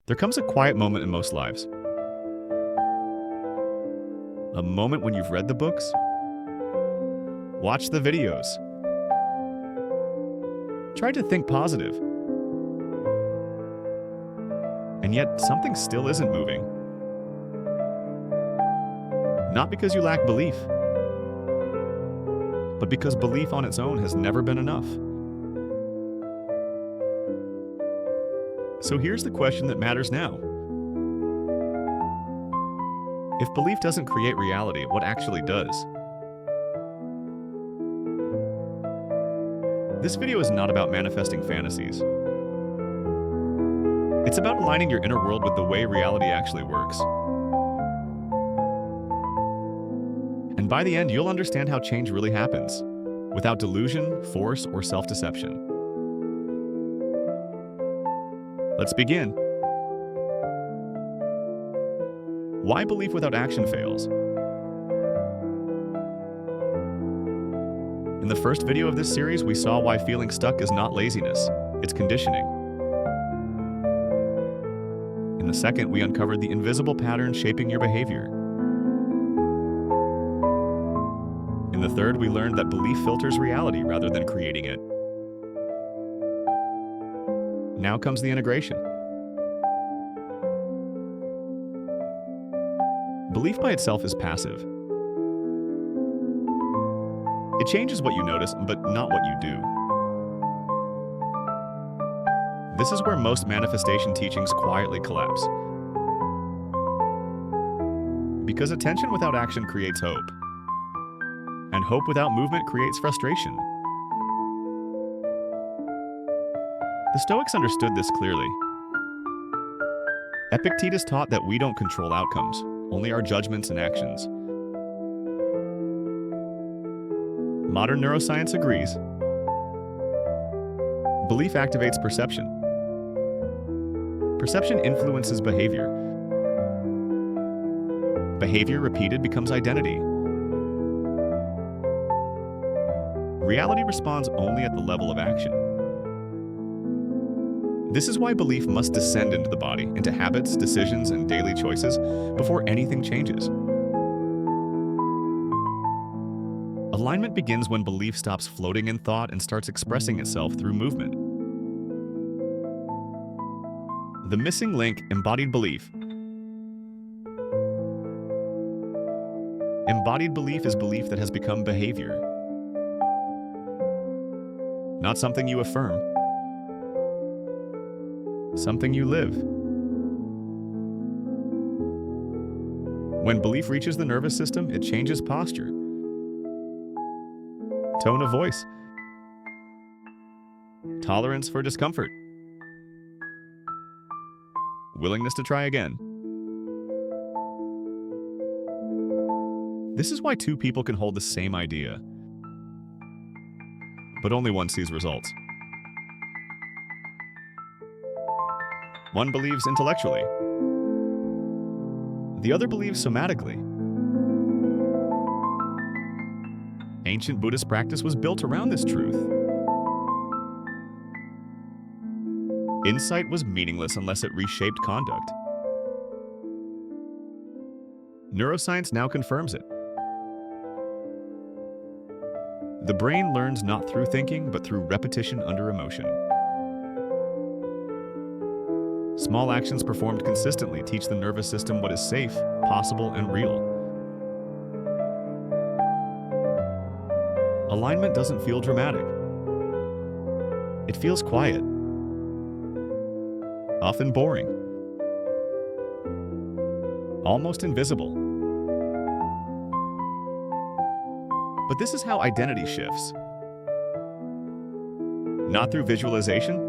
There comes a quiet moment in most lives. A moment when you've read the books, watched the videos, tried to think positive, and yet something still isn't moving. Not because you lack belief, but because belief on its own has never been enough. So here's the question that matters now. If belief doesn't create reality, what actually does? This video is not about manifesting fantasies. It's about aligning your inner world with the way reality actually works. And by the end, you'll understand how change really happens, without delusion, force, or self-deception. Let's begin. Why belief without action fails? In the first video of this series, we saw why feeling stuck is not laziness, it's conditioning. In the second, we uncovered the invisible patterns shaping your behavior. In the third, we learned that belief filters reality rather than creating it. Now comes the integration. Belief by itself is passive. It changes what you notice, but not what you do. This is where most manifestation teachings quietly collapse. Because attention without action creates hope, and hope without movement creates frustration. The Stoics understood this clearly. Epictetus taught that we don't control outcomes, only our judgments and actions. Modern neuroscience agrees. Belief activates perception. Perception influences behavior. Behavior repeated becomes identity. Reality responds only at the level of action. This is why belief must descend into the body, into habits, decisions, and daily choices before anything changes. Alignment begins when belief stops floating in thought and starts expressing itself through movement. The missing link, embodied belief. Embodied belief is belief that has become behavior. Not something you affirm. Something you live. When belief reaches the nervous system, it changes posture, tone of voice, tolerance for discomfort, willingness to try again. This is why two people can hold the same idea, but only one sees results. One believes intellectually. The other believes somatically. Ancient Buddhist practice was built around this truth. Insight was meaningless unless it reshaped conduct. Neuroscience now confirms it. The brain learns not through thinking, but through repetition under emotion. Small actions performed consistently teach the nervous system what is safe, possible, and real. Alignment doesn't feel dramatic. It feels quiet, often boring, almost invisible. But this is how identity shifts. Not through visualization,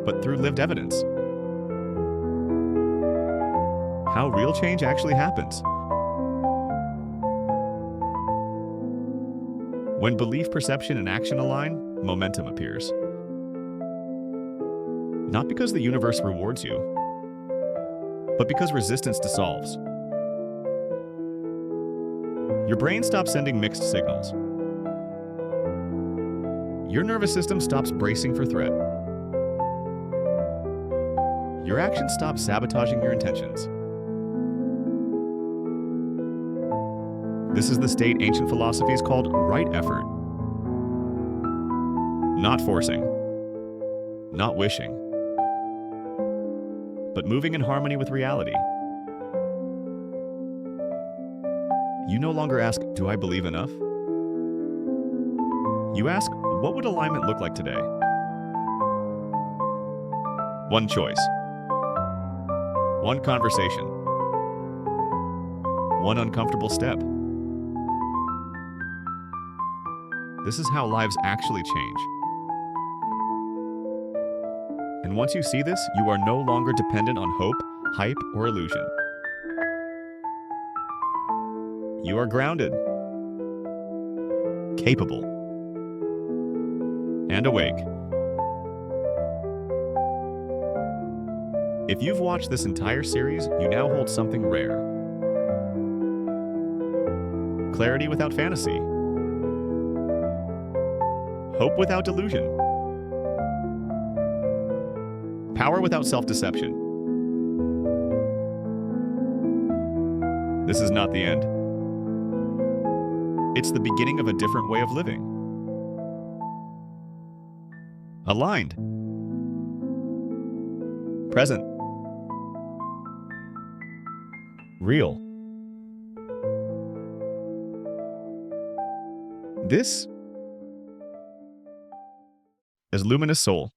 but through lived evidence. How real change actually happens. When belief, perception, and action align, momentum appears. Not because the universe rewards you, but because resistance dissolves. Your brain stops sending mixed signals. Your nervous system stops bracing for threat. your actions stop sabotaging your intentions. This is the state ancient philosophies called right effort. Not forcing, not wishing, but moving in harmony with reality. You no longer ask, do I believe enough? You ask, what would alignment look like today? One choice, one conversation, one uncomfortable step. This is how lives actually change. And once you see this, you are no longer dependent on hope, hype, or illusion. You are grounded, capable, and awake. If you've watched this entire series, you now hold something rare. Clarity without fantasy. Hope without delusion. Power without self-deception. This is not the end. It's the beginning of a different way of living. Aligned. Present. Real. This is Luminous Soul.